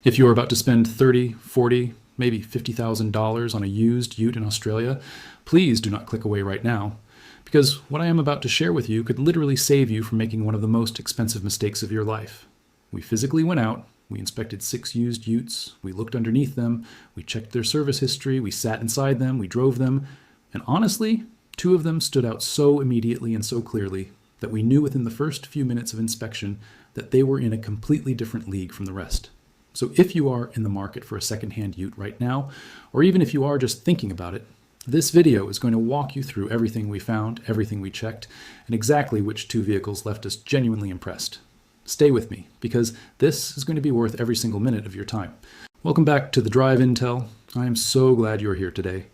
If you're about to spend $30, $40, maybe $50,000 on a used ute in Australia, please do not click away right now, because what I am about to share with you could literally save you from making one of the most expensive mistakes of your life. We physically went out, we inspected 6 used utes, we looked underneath them, we checked their service history, we sat inside them, we drove them, and honestly, 2 of them stood out so immediately and so clearly that we knew within the first few minutes of inspection that they were in a completely different league from the rest. So if you are in the market for a second-hand ute right now, or even if you are just thinking about it, this video is going to walk you through everything we found, everything we checked, and exactly which 2 vehicles left us genuinely impressed. Stay with me, because this is going to be worth every single minute of your time. Welcome back to the Drive Intel. I am so glad you're here today.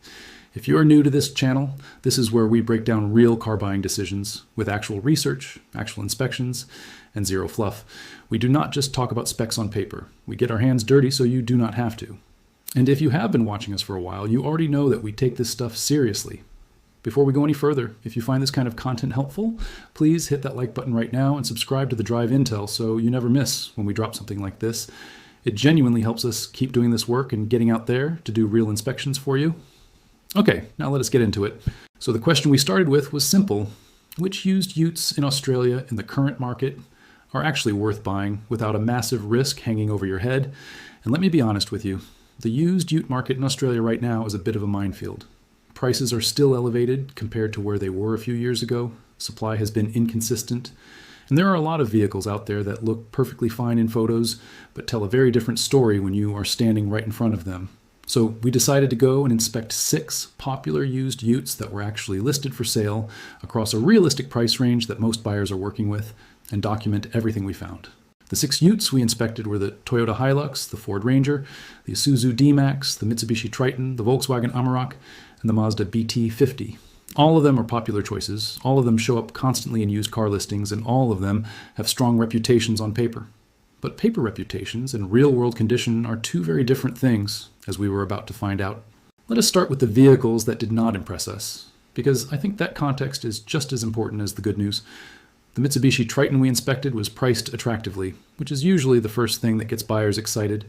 If you're new to this channel, this is where we break down real car buying decisions with actual research, actual inspections, and zero fluff. We do not just talk about specs on paper. We get our hands dirty so you do not have to. And if you have been watching us for a while, you already know that we take this stuff seriously. Before we go any further, if you find this kind of content helpful, please hit that like button right now and subscribe to the Drive Intel so you never miss when we drop something like this. It genuinely helps us keep doing this work and getting out there to do real inspections for you. Okay, now let us get into it. So the question we started with was simple. Which used utes in Australia in the current market are actually worth buying without a massive risk hanging over your head? And let me be honest with you, the used ute market in Australia right now is a bit of a minefield. Prices are still elevated compared to where they were a few years ago. Supply has been inconsistent. And there are a lot of vehicles out there that look perfectly fine in photos, but tell a very different story when you are standing right in front of them. So we decided to go and inspect 6 popular used utes that were actually listed for sale across a realistic price range that most buyers are working with, and document everything we found. The 6 utes we inspected were the Toyota HiLux, the Ford Ranger, the Isuzu D-Max, the Mitsubishi Triton, the Volkswagen Amarok, and the Mazda BT-50. All of them are popular choices, all of them show up constantly in used car listings, and all of them have strong reputations on paper. But paper reputations and real-world condition are 2 very different things, as we were about to find out. Let us start with the vehicles that did not impress us, because I think that context is just as important as the good news. The Mitsubishi Triton we inspected was priced attractively, which is usually the first thing that gets buyers excited.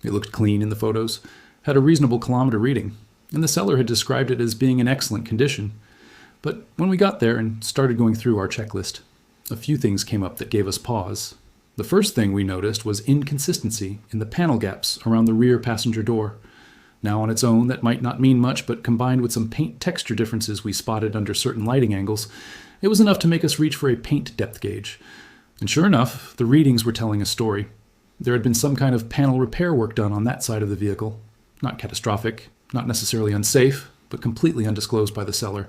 It looked clean in the photos, had a reasonable kilometer reading, and the seller had described it as being in excellent condition. But when we got there and started going through our checklist, a few things came up that gave us pause. The first thing we noticed was inconsistency in the panel gaps around the rear passenger door. Now on its own, that might not mean much, but combined with some paint texture differences we spotted under certain lighting angles, it was enough to make us reach for a paint depth gauge. And sure enough, the readings were telling a story. There had been some kind of panel repair work done on that side of the vehicle. Not catastrophic, not necessarily unsafe, but completely undisclosed by the seller.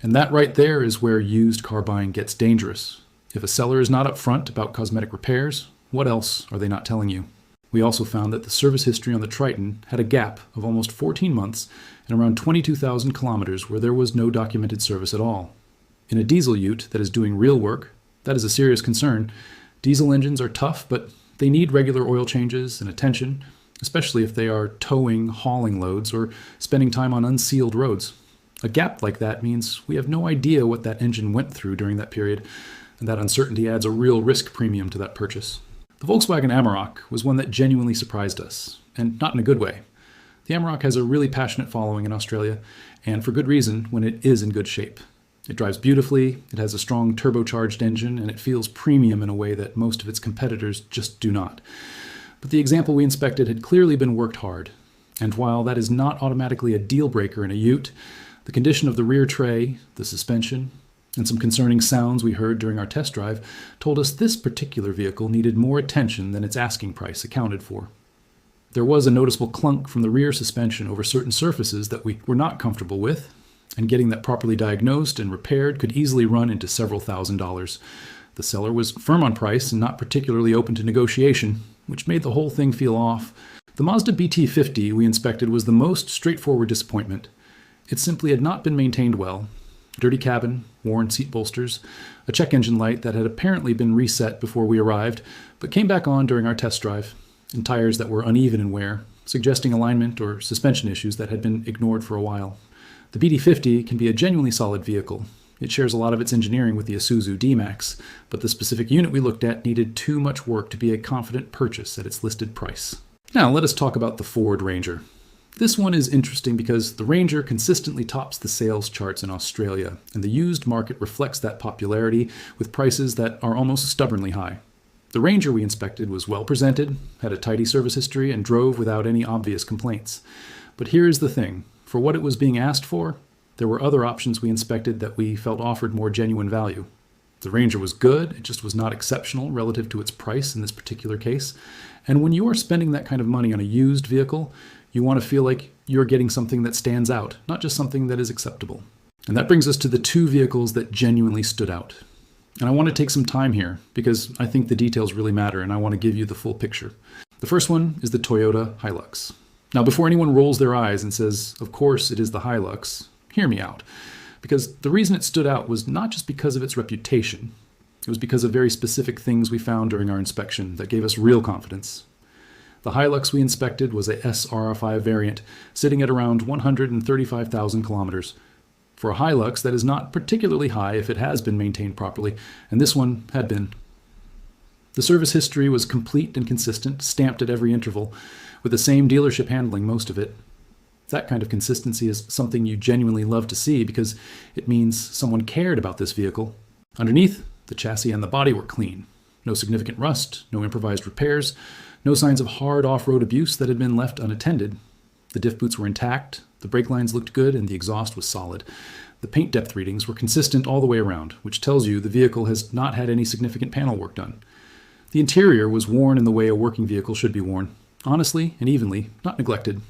And that right there is where used car buying gets dangerous. If a seller is not upfront about cosmetic repairs, what else are they not telling you? We also found that the service history on the Triton had a gap of almost 14 months and around 22,000 kilometers where there was no documented service at all. In a diesel ute that is doing real work, that is a serious concern. Diesel engines are tough, but they need regular oil changes and attention, especially if they are towing, hauling loads, or spending time on unsealed roads. A gap like that means we have no idea what that engine went through during that period, and that uncertainty adds a real risk premium to that purchase. The Volkswagen Amarok was one that genuinely surprised us, and not in a good way. The Amarok has a really passionate following in Australia, and for good reason when it is in good shape. It drives beautifully, it has a strong turbocharged engine, and it feels premium in a way that most of its competitors just do not. But the example we inspected had clearly been worked hard, and while that is not automatically a deal breaker in a ute, the condition of the rear tray, the suspension, and some concerning sounds we heard during our test drive told us this particular vehicle needed more attention than its asking price accounted for. There was a noticeable clunk from the rear suspension over certain surfaces that we were not comfortable with, and getting that properly diagnosed and repaired could easily run into several $1,000s. The seller was firm on price and not particularly open to negotiation, which made the whole thing feel off. The Mazda BT-50 we inspected was the most straightforward disappointment. It simply had not been maintained well. Dirty cabin, worn seat bolsters, a check engine light that had apparently been reset before we arrived, but came back on during our test drive, and tires that were uneven in wear, suggesting alignment or suspension issues that had been ignored for a while. The BT-50 can be a genuinely solid vehicle. It shares a lot of its engineering with the Isuzu D-Max, but the specific unit we looked at needed too much work to be a confident purchase at its listed price. Now let us talk about the Ford Ranger. This one is interesting because the Ranger consistently tops the sales charts in Australia, and the used market reflects that popularity with prices that are almost stubbornly high. The Ranger we inspected was well presented, had a tidy service history, and drove without any obvious complaints. But here's the thing. For what it was being asked for, there were other options we inspected that we felt offered more genuine value. The Ranger was good, it just was not exceptional relative to its price in this particular case. And when you are spending that kind of money on a used vehicle, you want to feel like you're getting something that stands out, not just something that is acceptable. And that brings us to the two vehicles that genuinely stood out. And I want to take some time here because I think the details really matter and I want to give you the full picture. The first one is the Toyota HiLux. Now, before anyone rolls their eyes and says, of course it is the HiLux, hear me out. Because the reason it stood out was not just because of its reputation. It was because of very specific things we found during our inspection that gave us real confidence. The HiLux we inspected was a SRR5 variant, sitting at around 135,000 kilometers. For a HiLux, that is not particularly high if it has been maintained properly, and this one had been. The service history was complete and consistent, stamped at every interval, with the same dealership handling most of it. That kind of consistency is something you genuinely love to see because it means someone cared about this vehicle. Underneath, the chassis and the body were clean. No significant rust, no improvised repairs, no signs of hard off-road abuse that had been left unattended. The diff boots were intact, the brake lines looked good, and the exhaust was solid. The paint depth readings were consistent all the way around, which tells you the vehicle has not had any significant panel work done. The interior was worn in the way a working vehicle should be worn, honestly and evenly, not neglected.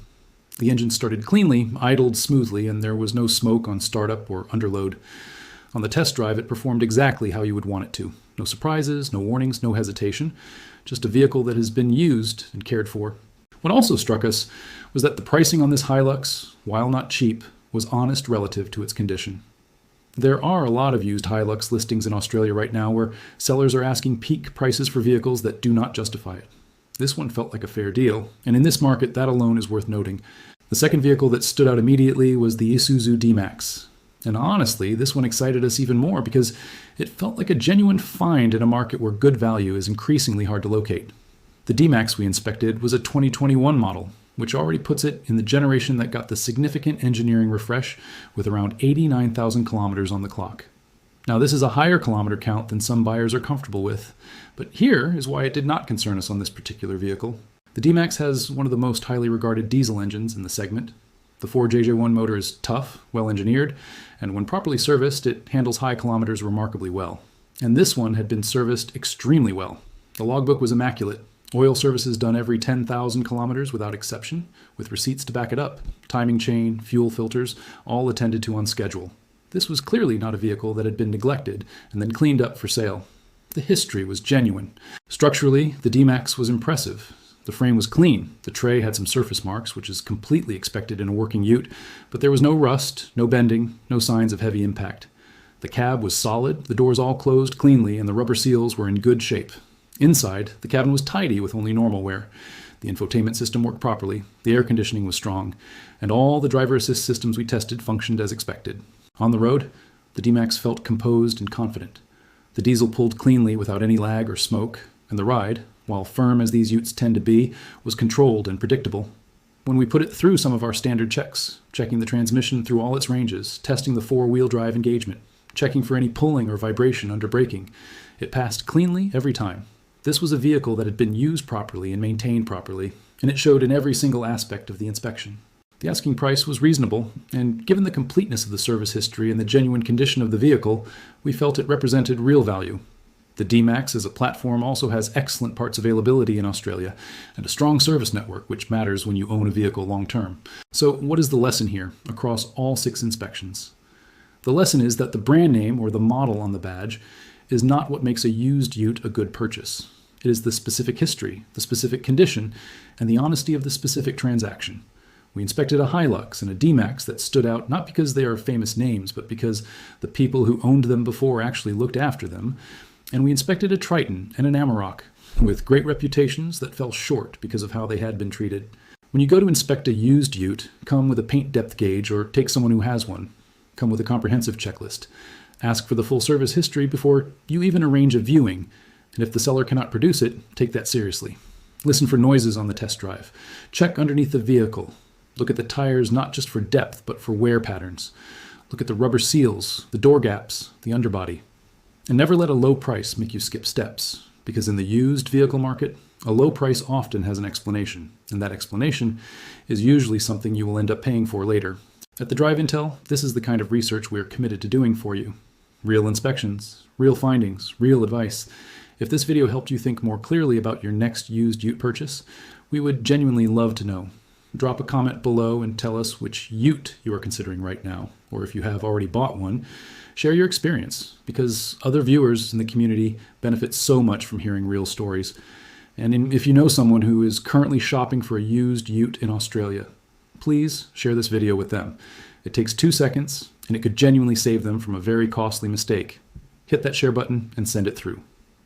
The engine started cleanly, idled smoothly, and there was no smoke on startup or underload. On the test drive, it performed exactly how you would want it to. No surprises, no warnings, no hesitation. Just a vehicle that has been used and cared for. What also struck us was that the pricing on this HiLux, while not cheap, was honest relative to its condition. There are a lot of used HiLux listings in Australia right now where sellers are asking peak prices for vehicles that do not justify it. This one felt like a fair deal, and in this market, that alone is worth noting. The second vehicle that stood out immediately was the Isuzu D-Max. And honestly, this one excited us even more because it felt like a genuine find in a market where good value is increasingly hard to locate. The D-Max we inspected was a 2021 model, which already puts it in the generation that got the significant engineering refresh with around 89,000 kilometers on the clock. Now, this is a higher kilometer count than some buyers are comfortable with, but here is why it did not concern us on this particular vehicle. The D-Max has one of the most highly regarded diesel engines in the segment. The 4JJ1 motor is tough, well-engineered, and when properly serviced, it handles high kilometers remarkably well. And this one had been serviced extremely well. The logbook was immaculate. Oil services done every 10,000 kilometers without exception, with receipts to back it up. Timing chain, fuel filters, all attended to on schedule. This was clearly not a vehicle that had been neglected and then cleaned up for sale. The history was genuine. Structurally, the D-Max was impressive. The frame was clean. The tray had some surface marks, which is completely expected in a working ute, but there was no rust, no bending, no signs of heavy impact. The cab was solid, the doors all closed cleanly, and the rubber seals were in good shape. Inside, the cabin was tidy with only normal wear. The infotainment system worked properly, the air conditioning was strong, and all the driver assist systems we tested functioned as expected. On the road, the D-Max felt composed and confident. The diesel pulled cleanly without any lag or smoke, and the ride, while firm as these utes tend to be, was controlled and predictable. When we put it through some of our standard checks, checking the transmission through all its ranges, testing the four-wheel drive engagement, checking for any pulling or vibration under braking, it passed cleanly every time. This was a vehicle that had been used properly and maintained properly, and it showed in every single aspect of the inspection. The asking price was reasonable, and given the completeness of the service history and the genuine condition of the vehicle, we felt it represented real value. The D-Max as a platform also has excellent parts availability in Australia, and a strong service network, which matters when you own a vehicle long-term. So what is the lesson here across all 6 inspections? The lesson is that the brand name or the model on the badge is not what makes a used ute a good purchase. It is the specific history, the specific condition, and the honesty of the specific transaction. We inspected a HiLux and a D-Max that stood out not because they are famous names, but because the people who owned them before actually looked after them. And we inspected a Triton and an Amarok with great reputations that fell short because of how they had been treated. When you go to inspect a used ute, come with a paint depth gauge or take someone who has one. Come with a comprehensive checklist. Ask for the full service history before you even arrange a viewing. And if the seller cannot produce it, take that seriously. Listen for noises on the test drive. Check underneath the vehicle. Look at the tires not just for depth, but for wear patterns. Look at the rubber seals, the door gaps, the underbody. And never let a low price make you skip steps, because in the used vehicle market, a low price often has an explanation, and that explanation is usually something you will end up paying for later. At the Drive Intel, this is the kind of research we are committed to doing for you. Real inspections, real findings, real advice. If this video helped you think more clearly about your next used Ute purchase, we would genuinely love to know. Drop a comment below and tell us which Ute you are considering right now, or if you have already bought one, share your experience, because other viewers in the community benefit so much from hearing real stories. And if you know someone who is currently shopping for a used Ute in Australia, please share this video with them. It takes 2 seconds, and it could genuinely save them from a very costly mistake. Hit that share button and send it through.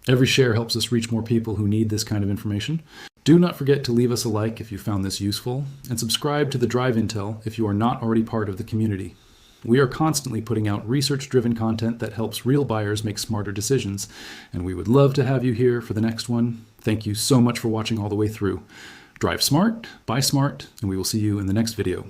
Every share helps us reach more people who need this kind of information. Do not forget to leave us a like if you found this useful, and subscribe to the Drive Intel if you are not already part of the community. We are constantly putting out research-driven content that helps real buyers make smarter decisions, and we would love to have you here for the next one. Thank you so much for watching all the way through. Drive smart, buy smart, and we will see you in the next video.